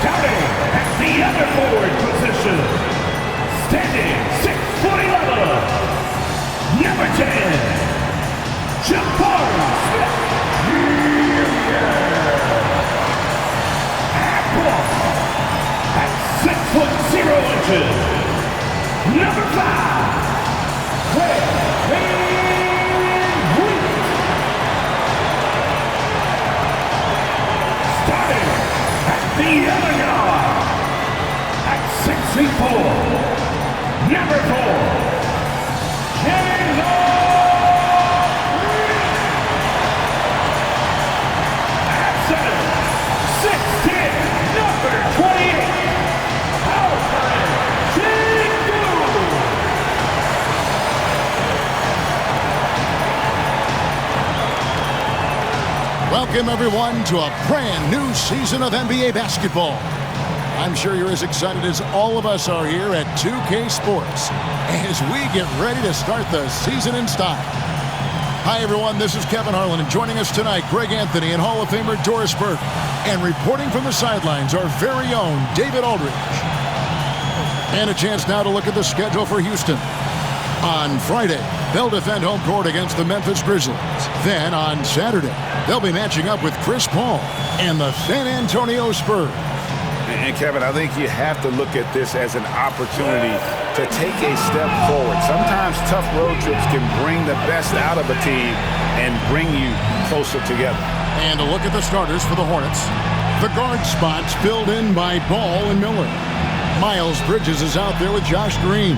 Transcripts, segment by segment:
Starting at the other forward position, standing 6'11", number 10, Jabari Smith. At point, at 6'0", number 5, starting at the other guard, at 6'4", number 4, James at 6'10", number 28, Welcome, everyone, to a brand new season of NBA basketball. I'm sure you're as excited as all of us are here at 2K Sports as we get ready to start the season in style. Hi, everyone. This is Kevin Harlan, and joining us tonight, Greg Anthony and Hall of Famer Doris Burke. And reporting from the sidelines, our very own David Aldridge. And a chance now to look at the schedule for Houston. On Friday, they'll defend home court against the Memphis Grizzlies. Then on Saturday, they'll be matching up with Chris Paul and the San Antonio Spurs. And Kevin, I think you have to look at this as an opportunity to take a step forward. Sometimes tough road trips can bring the best out of a team and bring you closer together. And a look at the starters for the Hornets. The guard spots filled in by Ball and Miller. Miles Bridges is out there with Josh Green.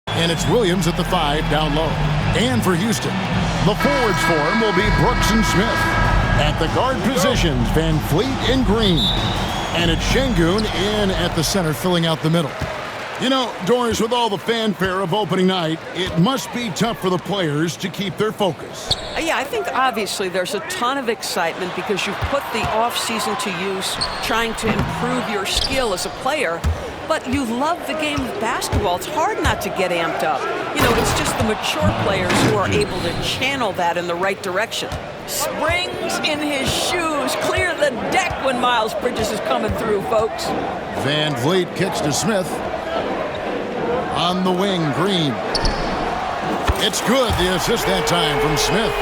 And it's Williams at the 5 down low. And for Houston, the forwards for him will be Brooks and Smith. At the guard positions, Van Fleet and Green. And it's Şengün in at the center, filling out the middle. You know, Doris, with all the fanfare of opening night, it must be tough for the players to keep their focus. Yeah, I think obviously there's a ton of excitement because you've put the offseason to use trying to improve your skill as a player. But you love the game of basketball. It's hard not to get amped up. You know, it's just the mature players who are able to channel that in the right direction. Springs in his shoes. Clear the deck when Miles Bridges is coming through, folks. Van Vliet kicks to Smith. On the wing, Green. It's good, the assist that time from Smith.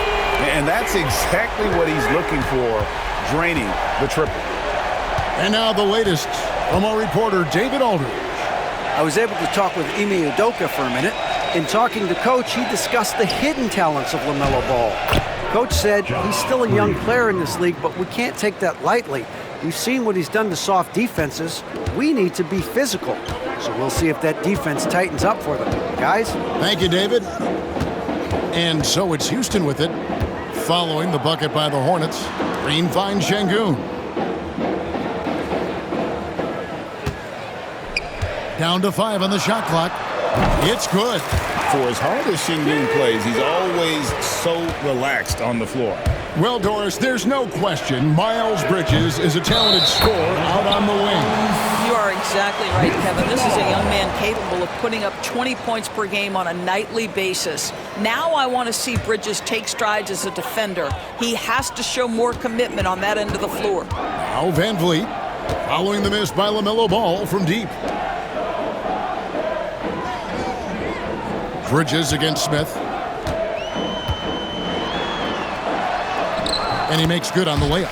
And that's exactly what he's looking for, draining the triple. And now the latest from our reporter, David Aldridge. I was able to talk with Ime Udoka for a minute. In talking to Coach, he discussed the hidden talents of LaMelo Ball. Coach said he's still a young player in this league, but we can't take that lightly. We've seen what he's done to soft defenses. We need to be physical. So we'll see if that defense tightens up for them. Guys? Thank you, David. And so it's Houston with it. Following the bucket by the Hornets, Green finds Şengün. Down to 5 on the shot clock. It's good. For as hard as Şengün plays, he's always so relaxed on the floor. Well, Doris, there's no question Miles Bridges is a talented scorer out on the wing. You are exactly right, Kevin. This is a young man capable of putting up 20 points per game on a nightly basis. Now I want to see Bridges take strides as a defender. He has to show more commitment on that end of the floor. Now Van Vliet, following the miss by LaMelo Ball from deep. Bridges against Smith. And he makes good on the layup.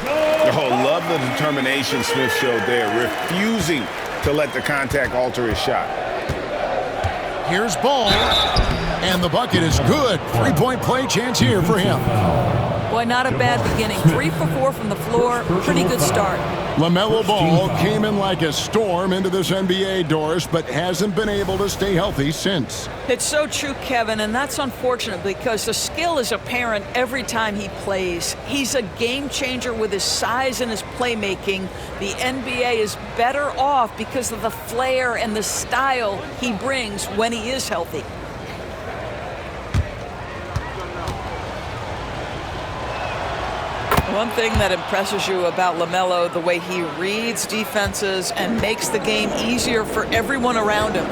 Oh, love the determination Smith showed there, refusing to let the contact alter his shot. Here's Ball, and the bucket is good. 3-point play chance here for him. Boy, not a bad beginning. 3 for 4 from the floor. Pretty good start. LaMelo Ball came in like a storm into this NBA, Doris, but hasn't been able to stay healthy since. It's so true, Kevin, and that's unfortunate because the skill is apparent every time he plays. He's a game changer with his size and his playmaking. The NBA is better off because of the flair and the style he brings when he is healthy. One thing that impresses you about LaMelo, the way he reads defenses and makes the game easier for everyone around him.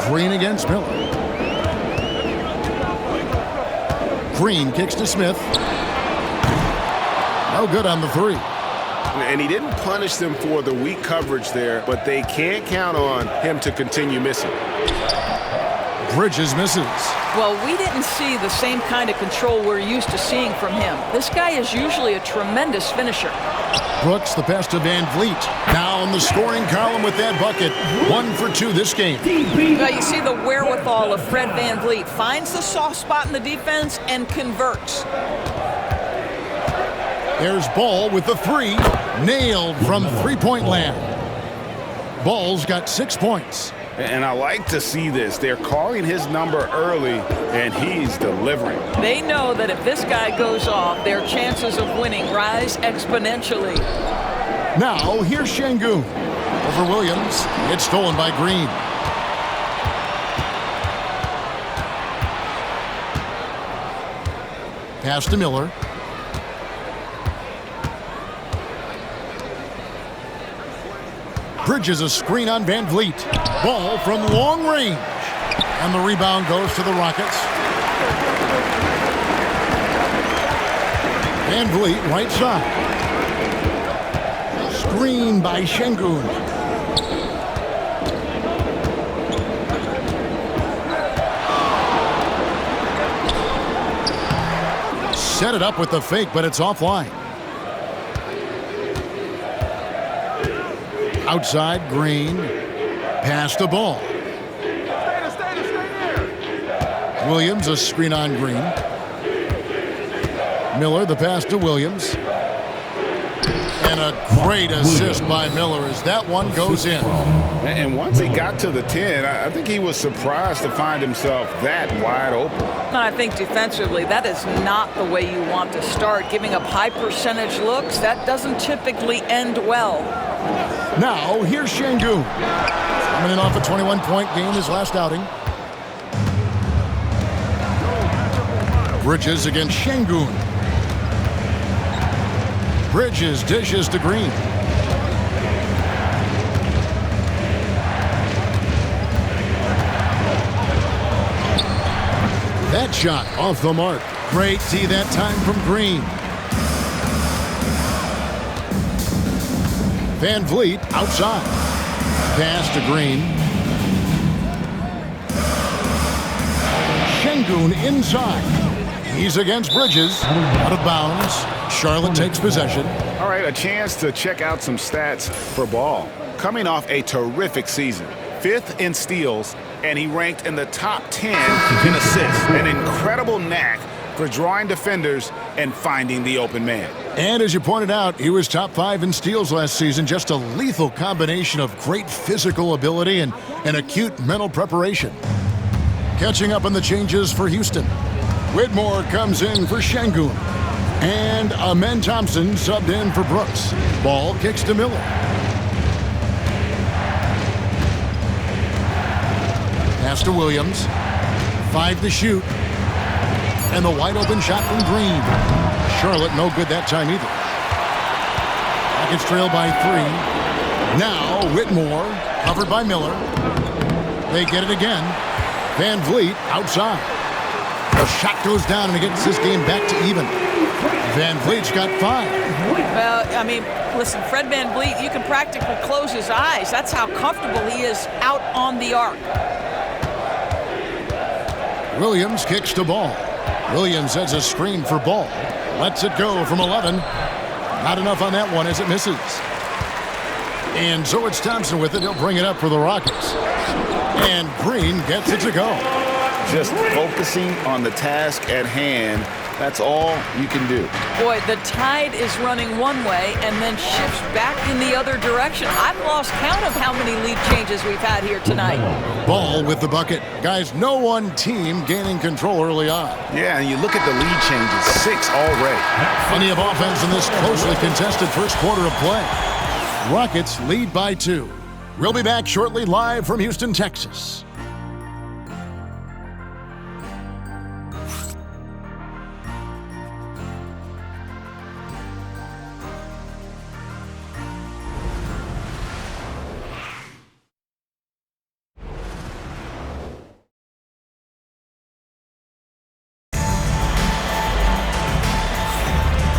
Green against Miller. Green kicks to Smith. No good on the 3. And he didn't punish them for the weak coverage there, but they can't count on him to continue missing. Bridges misses. Well, we didn't see the same kind of control we're used to seeing from him. This guy is usually a tremendous finisher. Brooks, the pass to Van Vliet. Now in the scoring column with that bucket. 1 for 2 this game. Well, you see the wherewithal of Fred Van Vliet. Finds the soft spot in the defense and converts. There's Ball with the 3. Nailed from three-point land. Ball's got 6 points. And I like to see this. They're calling his number early, and he's delivering. They know that if this guy goes off, their chances of winning rise exponentially. Now, here's Şengün. Over Williams. It's stolen by Green. Pass to Miller. Bridges a screen on Van Vliet. Ball from long range. And the rebound goes to the Rockets. Van Vliet, right side. Screen by Şengün. Set it up with the fake, but it's offline. Outside, Green. Pass to Ball. Williams, a screen on Green. Miller, the pass to Williams. And a great assist by Miller as that one goes in. And once he got to the 10, I think he was surprised to find himself that wide open. I think defensively, that is not the way you want to start. Giving up high percentage looks, that doesn't typically end well. Now, here's Şengün. Coming in off a 21-point game his last outing. Bridges against Şengün. Bridges dishes to Green. That shot off the mark. Great see that time from Green. Van Vliet outside. Pass to Green. Şengün inside. He's against Bridges. Out of bounds. Charlotte takes possession. All right, a chance to check out some stats for Ball. Coming off a terrific season. 5th in steals, and he ranked in the top 10 in assists. An incredible knack for drawing defenders and finding the open man. And as you pointed out, he was top 5 in steals last season. Just a lethal combination of great physical ability and acute mental preparation. Catching up on the changes for Houston. Whitmore comes in for Şengün. And Amen Thompson subbed in for Brooks. Ball kicks to Miller. Pass to Williams. 5 to shoot. And the wide open shot from Green. Charlotte no good that time either. Rockets trail by 3. Now Whitmore covered by Miller. They get it again. Van Vliet outside. The shot goes down and it gets this game back to even. Van Vliet's got 5. Well, I mean, listen, Fred Van Vliet, you can practically close his eyes. That's how comfortable he is out on the arc. Williams kicks to Ball. Williams has a screen for Ball. Lets it go from 11. Not enough on that one as it misses. And so it's Thompson with it. He'll bring it up for the Rockets. And Green gets it to go. Just focusing on the task at hand. That's all you can do. Boy, the tide is running one way and then shifts back in the other direction. I've lost count of how many lead changes we've had here tonight. Ball with the bucket. Guys, no one team gaining control early on. Yeah, and you look at the lead changes, 6 already. Plenty of offense in this closely contested first quarter of play. Rockets lead by 2. We'll be back shortly live from Houston, Texas.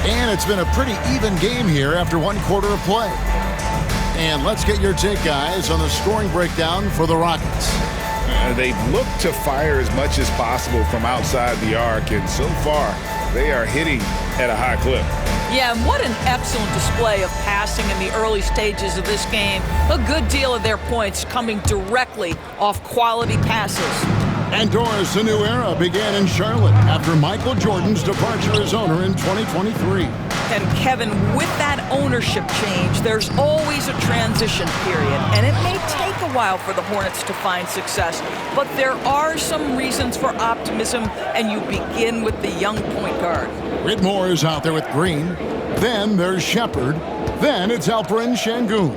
And it's been a pretty even game here after 1 quarter of play. And let's get your take, guys, on the scoring breakdown for the Rockets. They've looked to fire as much as possible from outside the arc, and so far they are hitting at a high clip. Yeah, and what an excellent display of passing in the early stages of this game. A good deal of their points coming directly off quality passes. And Doris, a new era began in Charlotte after Michael Jordan's departure as owner in 2023. And Kevin, with that ownership change, there's always a transition period. And it may take a while for the Hornets to find success. But there are some reasons for optimism, and you begin with the young point guard. Whitmore is out there with Green. Then there's Shepard. Then it's Alperen Şengün.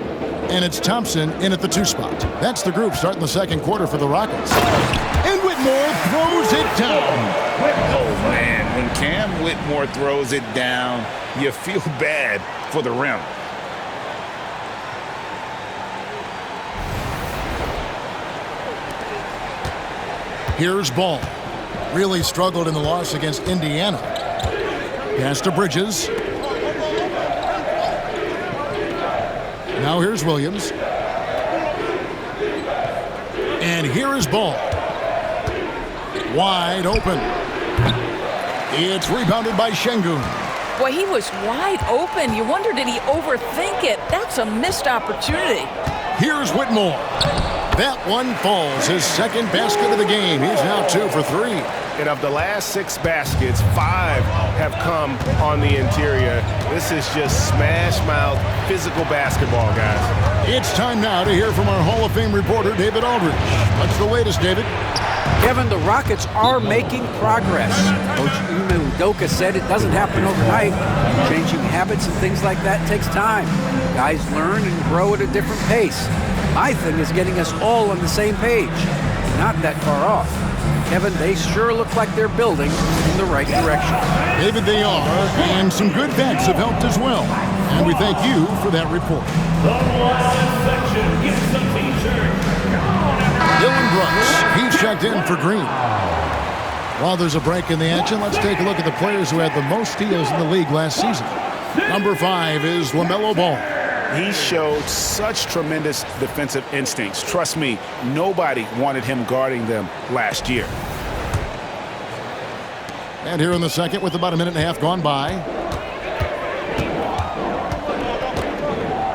And it's Thompson in at the 2 spot. That's the group starting the second quarter for the Rockets. And Whitmore throws it down. Oh, man, when Cam Whitmore throws it down, you feel bad for the rim. Here's Ball. Really struggled in the loss against Indiana. Pass to Bridges. Now here's Williams. And here is Ball. Wide open. It's rebounded by Şengün. Boy, he was wide open. You wonder, did he overthink it? That's a missed opportunity. Here's Whitmore. That one falls. His second basket of the game. He's now 2 for 3. And of the last 6 baskets, 5 have come on the interior. This is just smash-mouth physical basketball, guys. It's time now to hear from our Hall of Fame reporter, David Aldridge. What's the latest, David? Kevin, the Rockets are making progress. Coach Ime Udoka said it doesn't happen overnight. Changing habits and things like that takes time. Guys learn and grow at a different pace. My thing is getting us all on the same page. Not that far off. Kevin, they sure look like they're building in the right direction. David, they are, and some good vets have helped as well. And we thank you for that report. Dylan Brooks, he's checked in for Green. While there's a break in the action, let's take a look at the players who had the most steals in the league last season. Number 5 is LaMelo Ball. He showed such tremendous defensive instincts. Trust me, nobody wanted him guarding them last year. And here in the second with about a minute and a half gone by.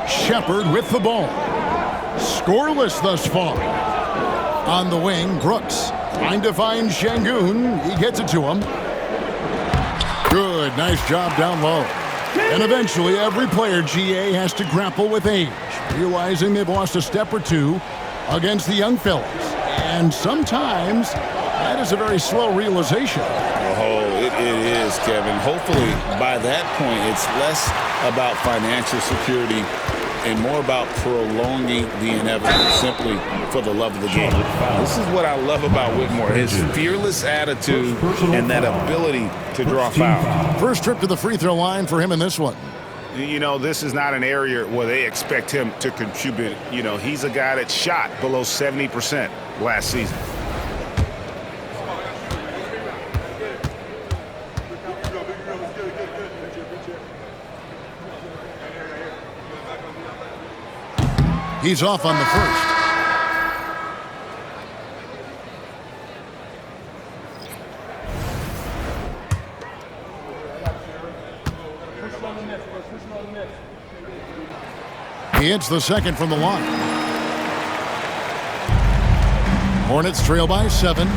Shepard with the ball. Scoreless thus far. On the wing, Brooks trying to find Şengün. He gets it to him. Good, nice job down low. And eventually every player, GA, has to grapple with age, realizing they've lost a step or two against the young fellas. And sometimes that is a very slow realization. Oh, it is, Kevin. Hopefully by that point it's less about financial security and more about prolonging the inevitable simply for the love of the game. This is what I love about Whitmore, his fearless attitude and that ability to draw fouls. First trip to the free throw line for him in this one. You know, this is not an area where they expect him to contribute. You know, he's a guy that shot below 70% last season. He's off on the first. He hits the second from the line. Hornets trail by 7.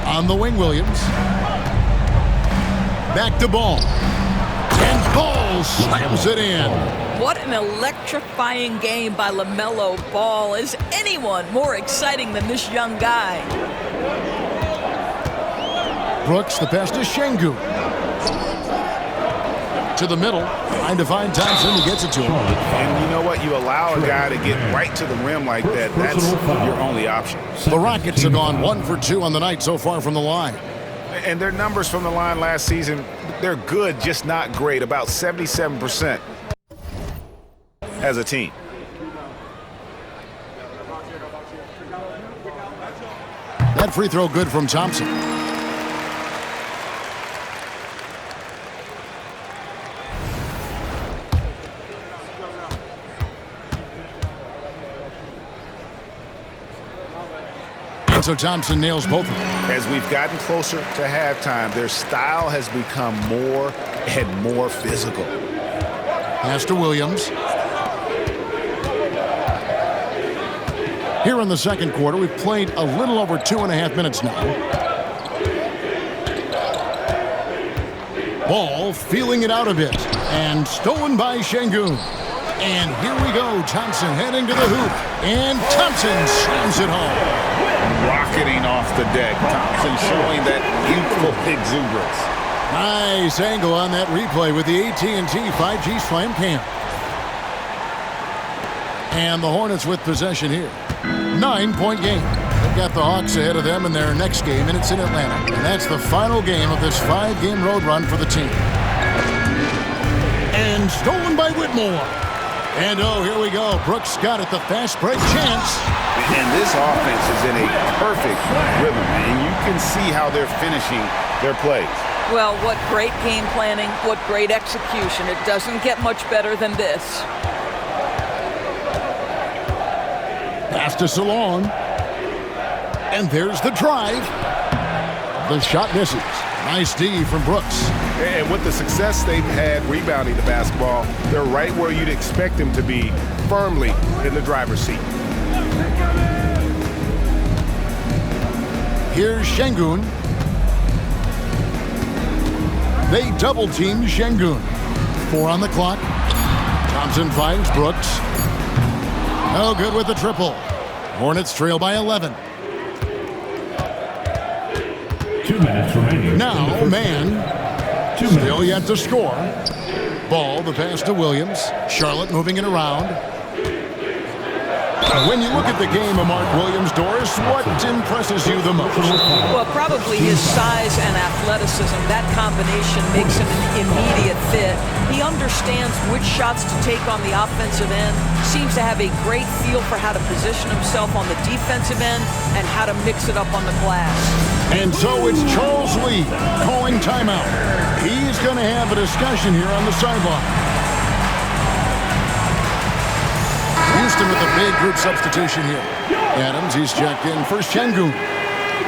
On the wing, Williams. Back to Ball. And Ball slams it in. What an electrifying game by LaMelo Ball. Is anyone more exciting than this young guy? Brooks, the pass to Şengün. To the middle, trying to find Thompson. He gets it to him. And you know what? You allow a guy to get right to the rim like that. That's your only option. The Rockets have gone 1 for 2 on the night so far from the line. And their numbers from the line last season, they're good, just not great. About 77% as a team. That free throw good from Thompson. And so Thompson nails both of them. As we've gotten closer to halftime, their style has become more and more physical. Pass to Williams. Here in the second quarter, we've played a little over 2.5 minutes now. Ball feeling it out a bit. And stolen by Şengün. And here we go. Thompson heading to the hoop. And Thompson slams it home. Rocketing off the deck. Thompson showing that youthful exuberance. Nice angle on that replay with the AT&T 5G Slam Cam. And the Hornets with possession here. 9-point game. They've got the Hawks ahead of them in their next game, and it's in Atlanta. And that's the final game of this 5-game road run for the team. And stolen by Whitmore. And oh, here we go. Brooks got it, the fast break chance. And this offense is in a perfect rhythm, and you can see how they're finishing their plays. Well, what great game planning, what great execution. It doesn't get much better than this. Pass to Salon. And there's the drive. The shot misses. Nice D from Brooks. And with the success they've had rebounding the basketball, they're right where you'd expect them to be, firmly in the driver's seat. Here's Şengün. They double-team Şengün. 4 on the clock. Thompson finds Brooks. No good with the triple. Hornets trail by 11. 2 minutes remaining. Now, man. Still yet to score. Ball, the pass to Williams. Charlotte moving it around. When you look at the game of Mark Williams, Doris, what impresses you the most? Well, probably his size and athleticism. That combination makes him an immediate fit. He understands which shots to take on the offensive end, seems to have a great feel for how to position himself on the defensive end and how to mix it up on the glass. And so it's Charles Lee calling timeout. He's going to have a discussion here on the sideline. Houston with a big group substitution here. Adams, he's checked in for Şengün.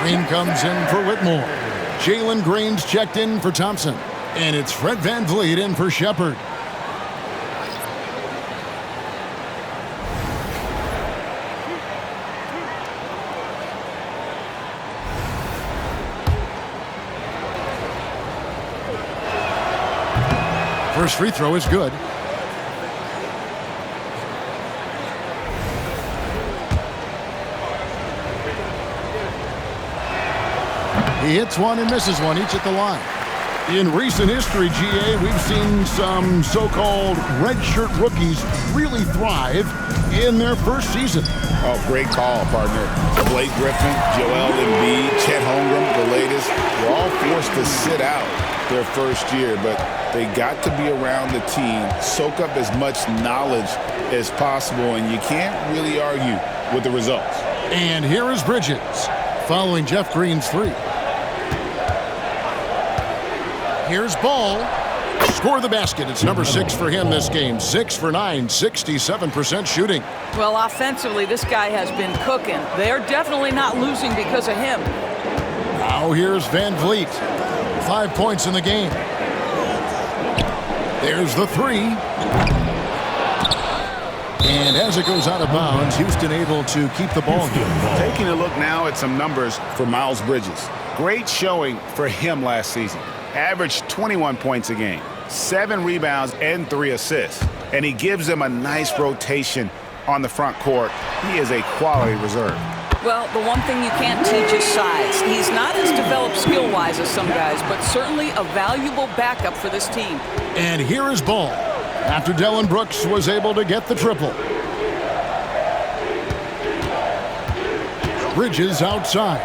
Green comes in for Whitmore. Jalen Green's checked in for Thompson. And it's Fred VanVleet in for Shepard. First free throw is good. He hits one and misses one, each at the line. In recent history, GA, we've seen some so-called redshirt rookies really thrive in their first season. Oh, great call, partner. Blake Griffin, Joel Embiid, Chet Holmgren, the latest, were all forced to sit out their first year, but they got to be around the team, soak up as much knowledge as possible, and you can't really argue with the results. And here is Bridges, following Jeff Green's three. Here's Ball. Score the basket. It's number 6 for him this game. 6 for 9, 67% shooting. Well, offensively, this guy has been cooking. They're definitely not losing because of him. Now here's VanVleet. 5 points in the game. There's the three. And as it goes out of bounds, Houston able to keep the ball. Taking a look now at some numbers for Miles Bridges. Great showing for him last season. Averaged 21 points a game, 7 rebounds, and 3 assists. And he gives them a nice rotation on the front court. He is a quality reserve. Well, the one thing you can't teach is size. He's not as developed skill-wise as some guys, but certainly a valuable backup for this team. And here is Ball, after Dillon Brooks was able to get the triple. Bridges outside.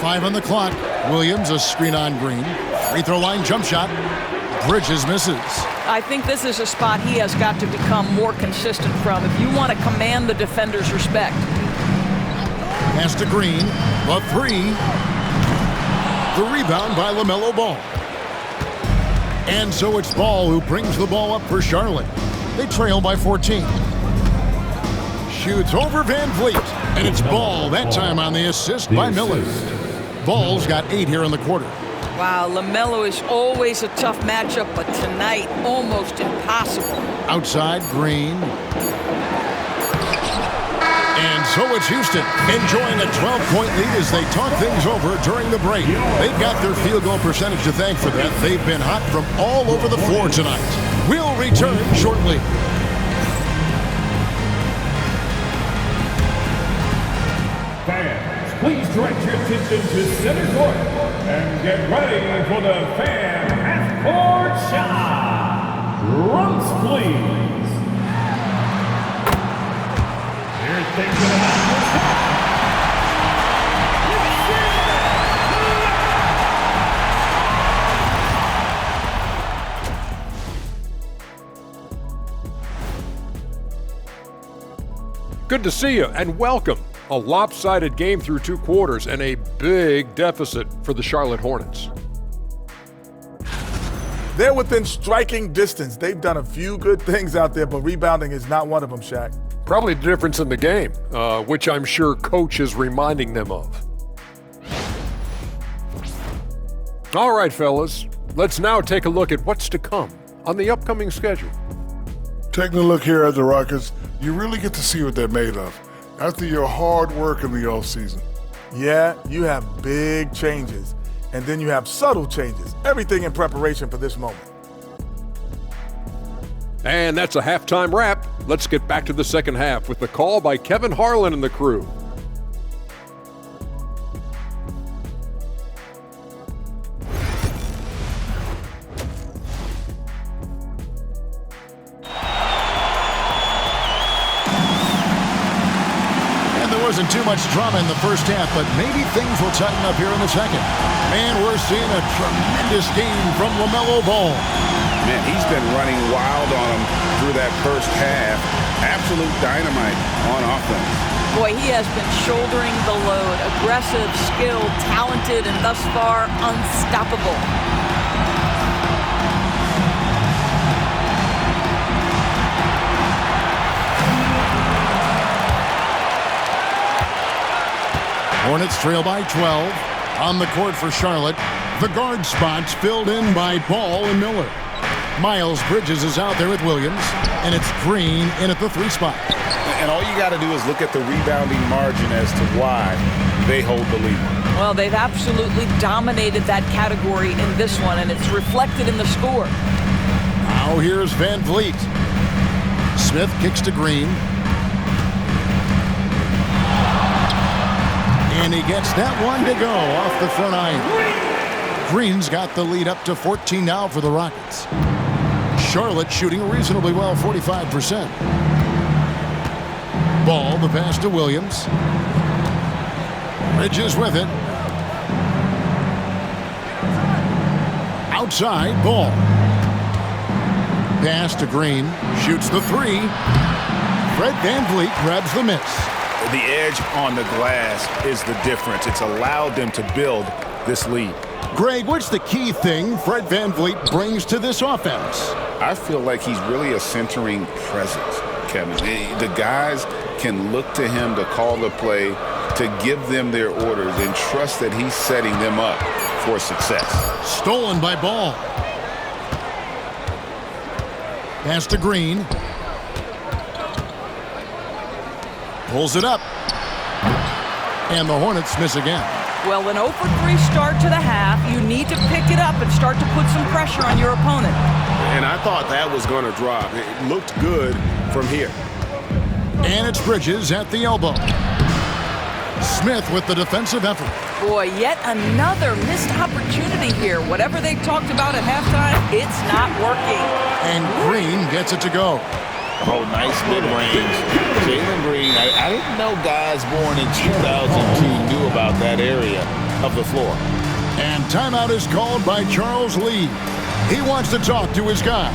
Five on the clock. Williams, a screen on Green. Free throw line jump shot. Bridges misses. I think this is a spot he has got to become more consistent from if you want to command the defender's respect. Pass to Green. A three. The rebound by LaMelo Ball. And so it's Ball who brings the ball up for Charlotte. They trail by 14. Shoots over VanVleet. And it's Ball, that time on the assist by Miller. Ball's got 8 here in the quarter. Wow, LaMelo is always a tough matchup, but tonight, almost impossible. Outside, Green. And so it's Houston, enjoying a 12-point lead as they talk things over during the break. They've got their field goal percentage to thank for that. They've been hot from all over the floor tonight. We'll return shortly. Fans, please direct your attention to center court and get ready for the fan half-court shot. Drums, please. Here's things to the half-court. Good to see you and welcome. A lopsided game through 2 quarters and a big deficit for the Charlotte Hornets. They're within striking distance. They've done a few good things out there, but rebounding is not one of them, Shaq. Probably the difference in the game, which I'm sure Coach is reminding them of. All right, fellas, let's now take a look at what's to come on the upcoming schedule. Taking a look here at the Rockets, you really get to see what they're made of after your hard work in the offseason. Yeah, you have big changes, and then you have subtle changes. Everything in preparation for this moment. And that's a halftime wrap. Let's get back to the second half with the call by Kevin Harlan and the crew. Wasn't too much drama in the first half, but maybe things will tighten up here in the second. Man, we're seeing a tremendous game from LaMelo Ball. Man, he's been running wild on him through that first half. Absolute dynamite on offense. Boy, he has been shouldering the load. Aggressive, skilled, talented, and thus far unstoppable. Hornets trail by 12. On the court for Charlotte. The guard spots filled in by Ball and Miller. Miles Bridges is out there with Williams, and it's Green in at the 3 spot. And all you got to do is look at the rebounding margin as to why they hold the lead. Well, they've absolutely dominated that category in this one, and it's reflected in the score. Now here's Van Vliet. Smith kicks to Green. And he gets that one to go off the front iron. Green's got the lead up to 14 now for the Rockets. Charlotte shooting reasonably well, 45%. Ball, the pass to Williams. Bridges with it. Outside, Ball. Pass to Green. Shoots the 3. Fred VanVleet grabs the miss. The edge on the glass is the difference. It's allowed them to build this lead. Greg, what's the key thing Fred VanVleet brings to this offense? I feel like he's really a centering presence, Kevin. The guys can look to him to call the play, to give them their orders, and trust that he's setting them up for success. Stolen by Ball. Pass to Green. Pulls it up. And the Hornets miss again. Well, an 0 for 3 start to the half. You need to pick it up and start to put some pressure on your opponent. And I thought that was going to drop. It looked good from here. And it's Bridges at the elbow. Smith with the defensive effort. Boy, yet another missed opportunity here. Whatever they talked about at halftime, it's not working. And Green gets it to go. Oh, nice mid-range. Jalen Green, I didn't know guys born in 2002 knew about that area of the floor. And timeout is called by Charles Lee. He wants to talk to his guys.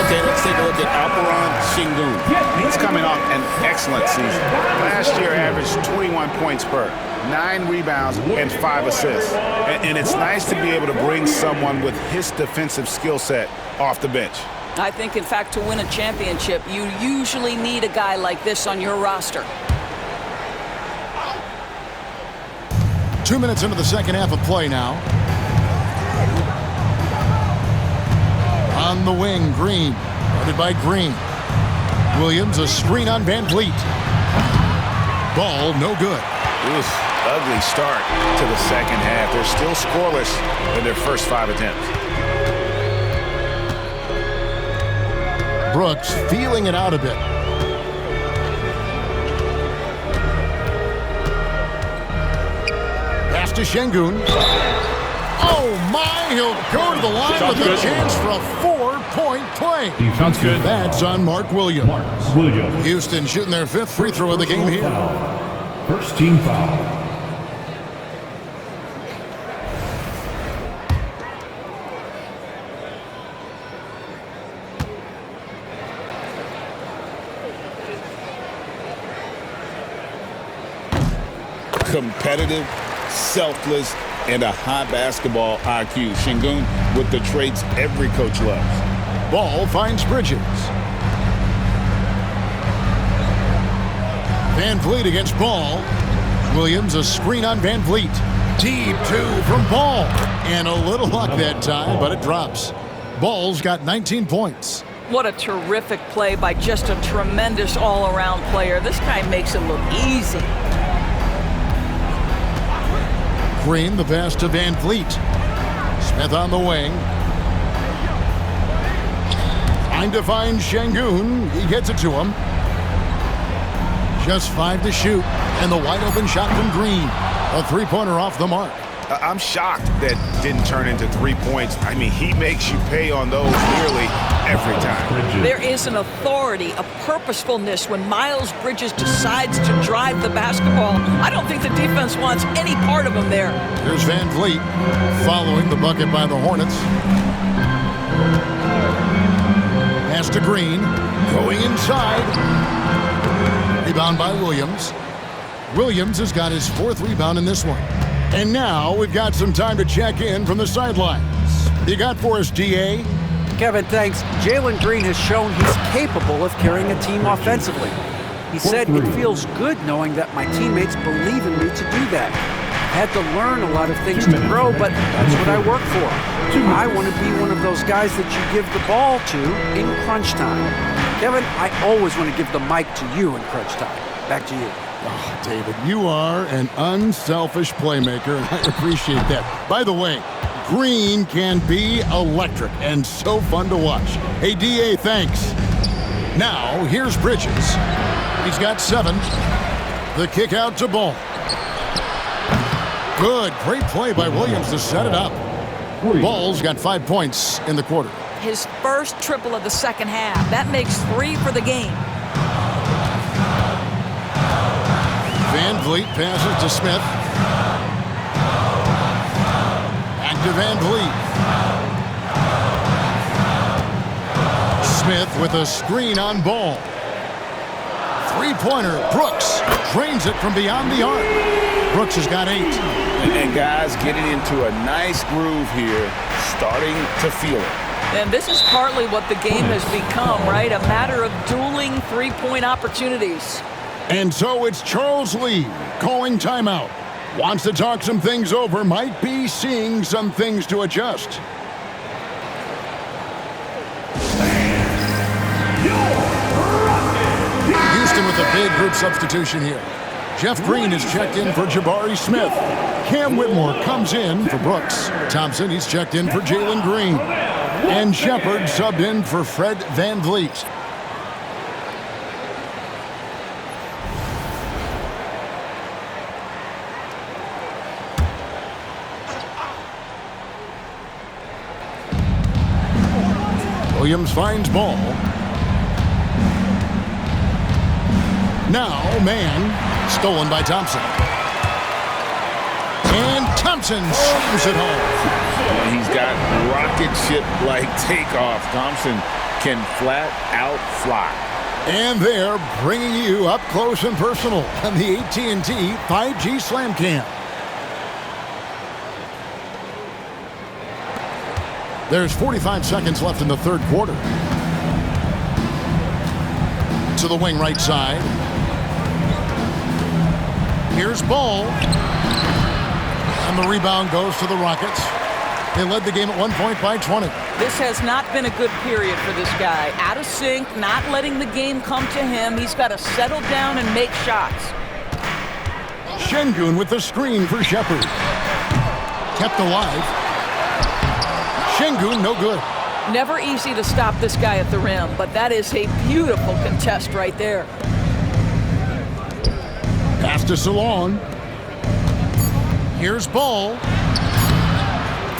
Okay, let's take a look at Alperon Şengün. He's coming off an excellent season. Last year averaged 21 points per, 9 rebounds, and 5 assists. And it's nice to be able to bring someone with his defensive skill set off the bench. I think, in fact, to win a championship, you usually need a guy like this on your roster. 2 minutes into the second half of play now. On the wing, Green. Guarded by Green. Williams, a screen on VanVleet. Ball, no good. Oof, ugly start to the second half. They're still scoreless in their first 5 attempts. Brooks feeling it out a bit. Pass to Şengün. Oh my, he'll go to the line Sounds with good. a chance for a 4-point play. Sounds good. That's on Mark Williams. Williams. Houston shooting their 5th free throw of the game here. First team foul. Competitive, selfless, and a high basketball IQ. Şengün with the traits every coach loves. Ball finds Bridges. VanVleet against Ball. Williams, a screen on VanVleet. Deep 2 from Ball. And a little luck that time, but it drops. Ball's got 19 points. What a terrific play by just a tremendous all-around player. This guy makes it look easy. Green, the pass to VanVleet. Smith on the wing. Trying to find Şengün. He gets it to him. Just 5 to shoot. And the wide open shot from Green. A 3-pointer off the mark. I'm shocked that didn't turn into 3 points. I mean, he makes you pay on those nearly every time. There is an authority, a purposefulness when Miles Bridges decides to drive the basketball. I don't think the defense wants any part of him there. Here's VanVleet following the bucket by the Hornets. Pass to Green. Going inside. Rebound by Williams. Williams has got his 4th rebound in this one. And now we've got some time to check in from the sidelines. You got for us, DA? Kevin, thanks. Jalen Green has shown he's capable of carrying a team offensively. He said it feels good knowing that my teammates believe in me to do that. I had to learn a lot of things to grow, but that's what I work for. I want to be one of those guys that you give the ball to in crunch time. Kevin, I always want to give the mic to you in crunch time. Back to you. Oh, David, you are an unselfish playmaker, and I appreciate that. By the way, Green can be electric and so fun to watch. Hey, DA, thanks. Now, here's Bridges. He's got 7. The kick out to Ball. Good, great play by Williams to set it up. Ball's got 5 points in the quarter. His first triple of the second half. That makes 3 for the game. Van Vliet passes to Smith. Back to Van Vliet. Smith with a screen on Ball. Three-pointer, Brooks drains it from beyond the arc. Brooks has got 8. And guys getting into a nice groove here, starting to feel it. And this is partly what the game has become, right? A matter of dueling three-point opportunities. And so it's Charles Lee calling timeout. Wants to talk some things over, might be seeing some things to adjust. Houston with a big group substitution here. Jeff Green is checked in for Jabari Smith. Cam Whitmore comes in for Brooks. Thompson, he's checked in for Jalen Green. And Shepard subbed in for Fred Van Vliet. Williams finds Ball. Now, man, stolen by Thompson. And Thompson slams it home. And he's got rocket ship-like takeoff. Thompson can flat out fly. And they're bringing you up close and personal on the AT&T 5G Slam Cam. There's 45 seconds left in the third quarter. To the wing right side. Here's Ball. And the rebound goes to the Rockets. They led the game at one point by 20. This has not been a good period for this guy. Out of sync, not letting the game come to him. He's got to settle down and make shots. Şengün with the screen for Shepard. Kept alive. Şengün, no good. Never easy to stop this guy at the rim, but that is a beautiful contest right there. Pass to Salon. Here's Ball.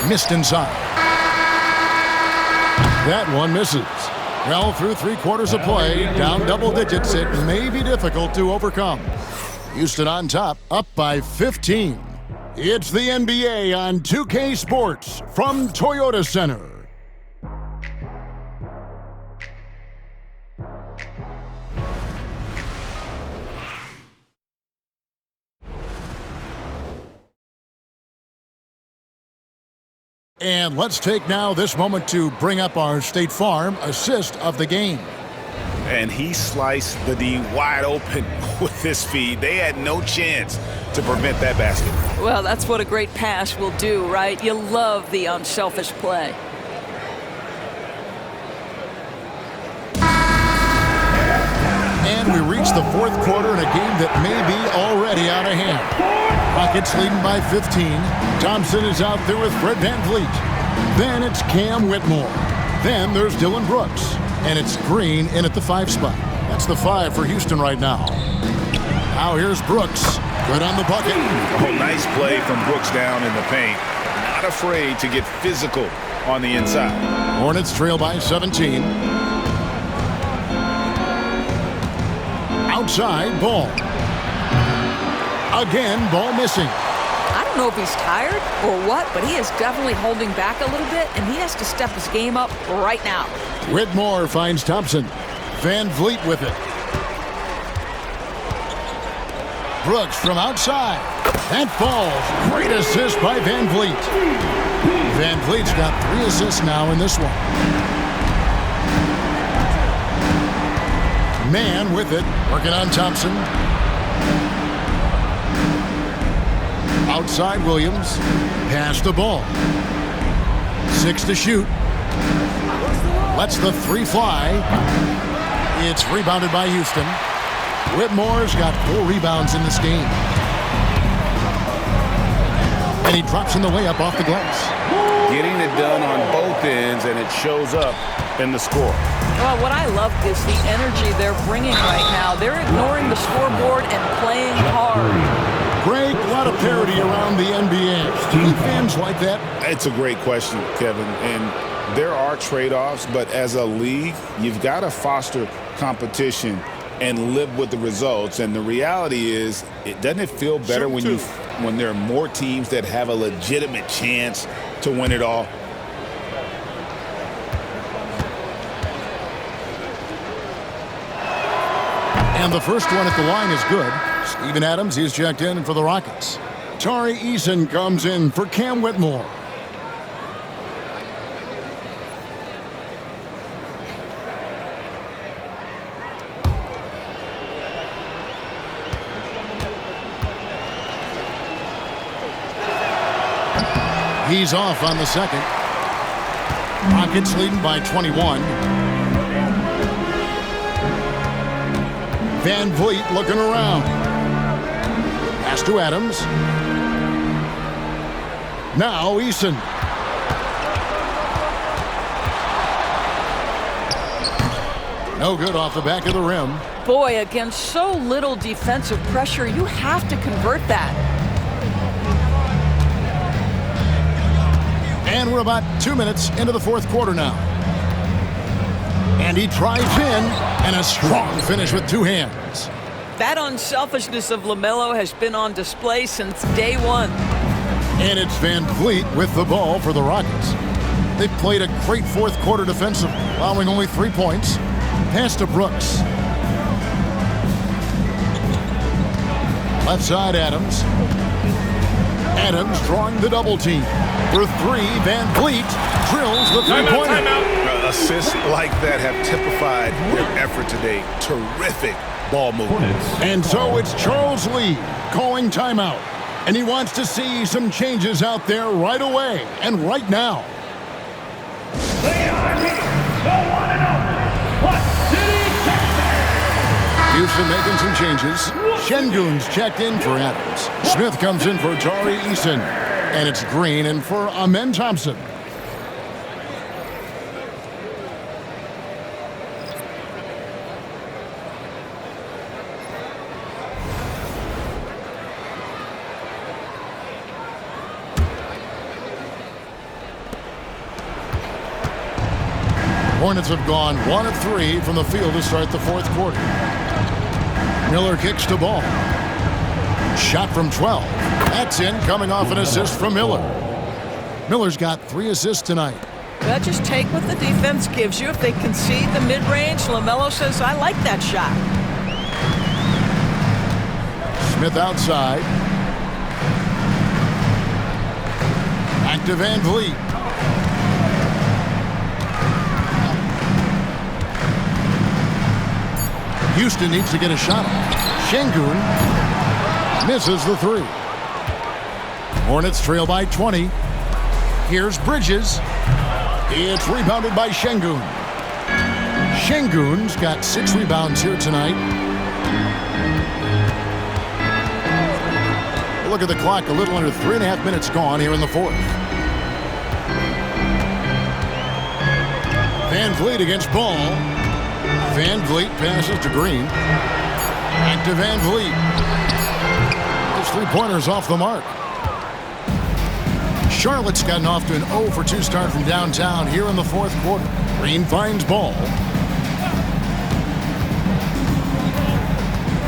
Missed inside. That one misses. Well, through 3 quarters of play, down double digits, it may be difficult to overcome. Houston on top, up by 15. It's the NBA on 2K Sports from Toyota Center. And let's take now this moment to bring up our State Farm assist of the game. And he sliced the D wide open with his feed. They had no chance to prevent that basket. Well, that's what a great pass will do, right? You love the unselfish play. And we reach the fourth quarter in a game that may be already out of hand. Rockets leading by 15. Thompson is out there with Fred Van Vliet. Then it's Cam Whitmore. Then there's Dylan Brooks. And it's Green in at the 5 spot. That's the 5 for Houston right now. Now here's Brooks. Good on the bucket. Oh, nice play from Brooks down in the paint. Not afraid to get physical on the inside. Hornets trail by 17. Outside, Ball. Again, Ball missing. I don't know if he's tired or what, but he is definitely holding back a little bit, and he has to step his game up right now. Whitmore finds Thompson. Van Vliet with it. Brooks from outside. That falls. Great assist by Van Vliet. Van Vliet's got 3 assists now in this one. Man with it, working on Thompson. Outside Williams, pass the ball. 6 to shoot. Lets the 3 fly. It's rebounded by Houston. Whitmore's got 4 rebounds in this game. And he drops in the layup off the glass. Getting it done on both ends, and it shows up in the score. Well, what I love is the energy they're bringing right now. They're ignoring the scoreboard and playing hard. Greg, a lot of parity around the NBA. Do fans like that? It's a great question, Kevin. And there are trade-offs, but as a league, you've got to foster competition and live with the results. And the reality is, doesn't it feel better when there are more teams that have a legitimate chance to win it all? And the first one at the line is good. Steven Adams, he's checked in for the Rockets. Tari Eason comes in for Cam Whitmore. He's off on the second. Rockets leading by 21. Van Vliet looking around. Pass to Adams. Now Eason. No good off the back of the rim. Boy, against so little defensive pressure, you have to convert that. And we're about 2 minutes into the fourth quarter now. And he drives in, and a strong finish with 2 hands. That unselfishness of LaMelo has been on display since day one. And it's Van Vliet with the ball for the Rockets. They've played a great fourth quarter defensively, allowing only 3 points. Pass to Brooks. Left side, Adams. Adams drawing the double team. For 3, Van Vliet drills the 3-pointer. Assists like that have typified their effort today. Terrific ball movement. And so it's Charles Lee calling timeout. And he wants to see some changes out there right away and right now. Houston making some changes. Şengün's checked in for Adams. Smith comes in for Tari Eason. And it's Green in for Amen Thompson. Hornets have gone 1 of 3 from the field to start the fourth quarter. Miller kicks the ball. Shot from 12. That's in, coming off an assist from Miller. Miller's got 3 assists tonight. Well, just take what the defense gives you. If they concede the mid-range, LaMelo says, I like that shot. Smith outside. Back to Van Vliet. Houston needs to get a shot off. Şengün misses the 3. Hornets trail by 20. Here's Bridges. It's rebounded by Şengün. Şengün's got 6 rebounds here tonight. Look at the clock, a little under 3.5 minutes gone here in the fourth. Van Vliet against Ball. Van Vliet passes to Green. Back to Van Vliet. Those 3-pointers off the mark. Charlotte's gotten off to an 0 for 2 start from downtown here in the fourth quarter. Green finds Ball.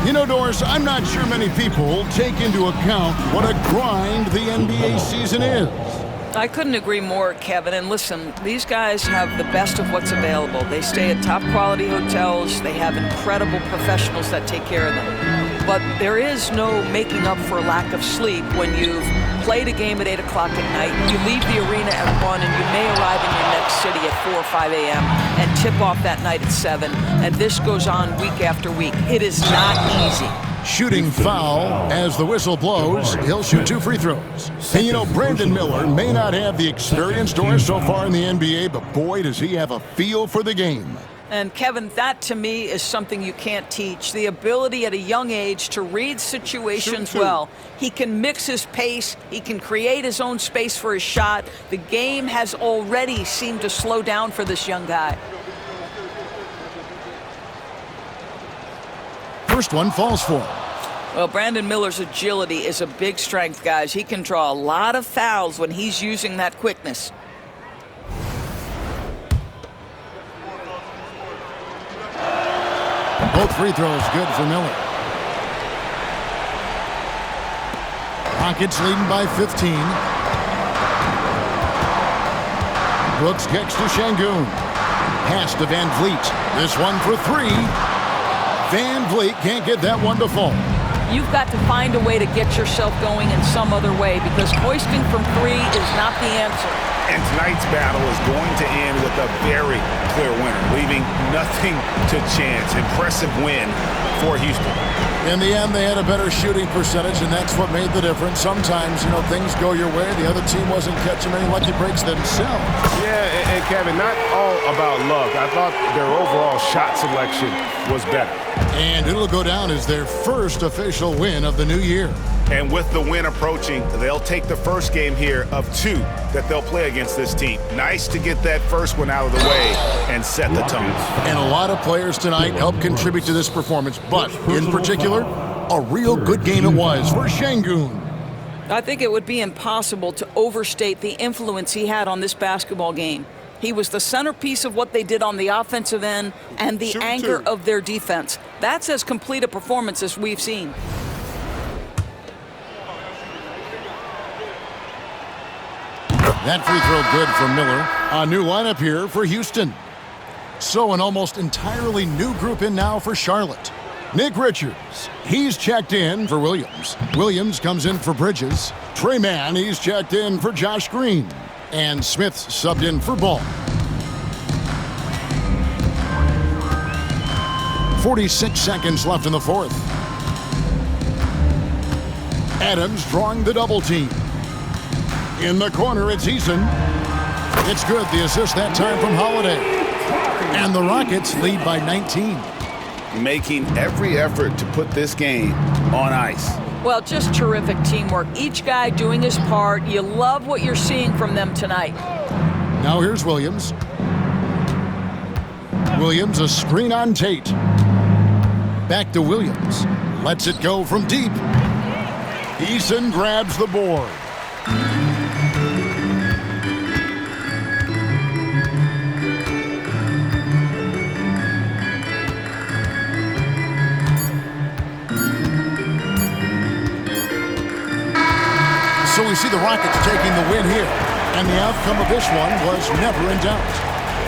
You know, Doris, I'm not sure many people take into account what a grind the NBA season is. I couldn't agree more, Kevin. And listen, these guys have the best of what's available. They stay at top quality hotels. They have incredible professionals that take care of them. but there is no making up for lack of sleep when you've played a game at 8 o'clock at night, you leave the arena at 1, and you may arrive in your next city at 4 or 5 a.m. and tip off that night at 7, and this goes on week after week. It is not easy. Shooting foul as the whistle blows. He'll shoot 2 free throws. And you know, Brandon Miller may not have the experience, Doris, so far in the NBA, but boy, does he have a feel for the game. And Kevin, that to me is something you can't teach. The ability at a young age to read situations well. He can mix his pace. He can create his own space for his shot. The game has already seemed to slow down for this young guy. First one falls for him. Well, Brandon Miller's agility is a big strength, guys. He can draw a lot of fouls when he's using that quickness. Both free throws good for Miller. Rockets leading by 15. Brooks kicks to Şengün. Pass to Van Vliet. This one for 3. Van Vliet can't get that one to fall. You've got to find a way to get yourself going in some other way, because hoisting from 3 is not the answer. And tonight's battle is going to end with a very clear winner, leaving nothing to chance. Impressive win for Houston. In the end, they had a better shooting percentage, and that's what made the difference. Sometimes, you know, things go your way. The other team wasn't catching any lucky breaks themselves. Yeah, and Kevin, not all about luck. I thought their overall shot selection was better. And it'll go down as their first official win of the new year. And with the win approaching, they'll take the first game here of 2 that they'll play against this team. Nice to get that first one out of the way and set the tone. And a lot of players tonight helped contribute to this performance, but in particular, a real good game it was for Şengün. I think it would be impossible to overstate the influence he had on this basketball game. He was the centerpiece of what they did on the offensive end and the anchor of their defense. That's as complete a performance as we've seen. That free throw good for Miller. A new lineup here for Houston. So an almost entirely new group in now for Charlotte. Nick Richards, he's checked in for Williams. Williams comes in for Bridges. Trey Mann, he's checked in for Josh Green. And Smith's subbed in for Ball. 46 seconds left in the fourth. Adams drawing the double team. In the corner, it's Eason. It's good. The assist that time from Holiday. And the Rockets lead by 19. Making every effort to put this game on ice. Well, just terrific teamwork. Each guy doing his part. You love what you're seeing from them tonight. Now here's Williams. Williams, a screen on Tate. Back to Williams. Lets it go from deep. Eason grabs the board. So we see the Rockets taking the win here. And the outcome of this one was never in doubt.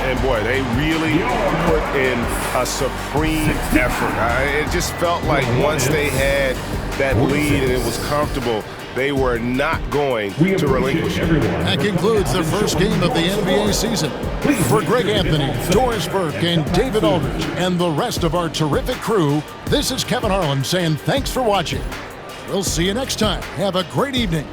And boy, they really put in a supreme effort. It just felt like once they had that lead and it was comfortable, they were not going to relinquish it. That concludes the first game of the NBA season. For Greg Anthony, Doris Burke, and David Aldridge, and the rest of our terrific crew, this is Kevin Harlan saying thanks for watching. We'll see you next time. Have a great evening.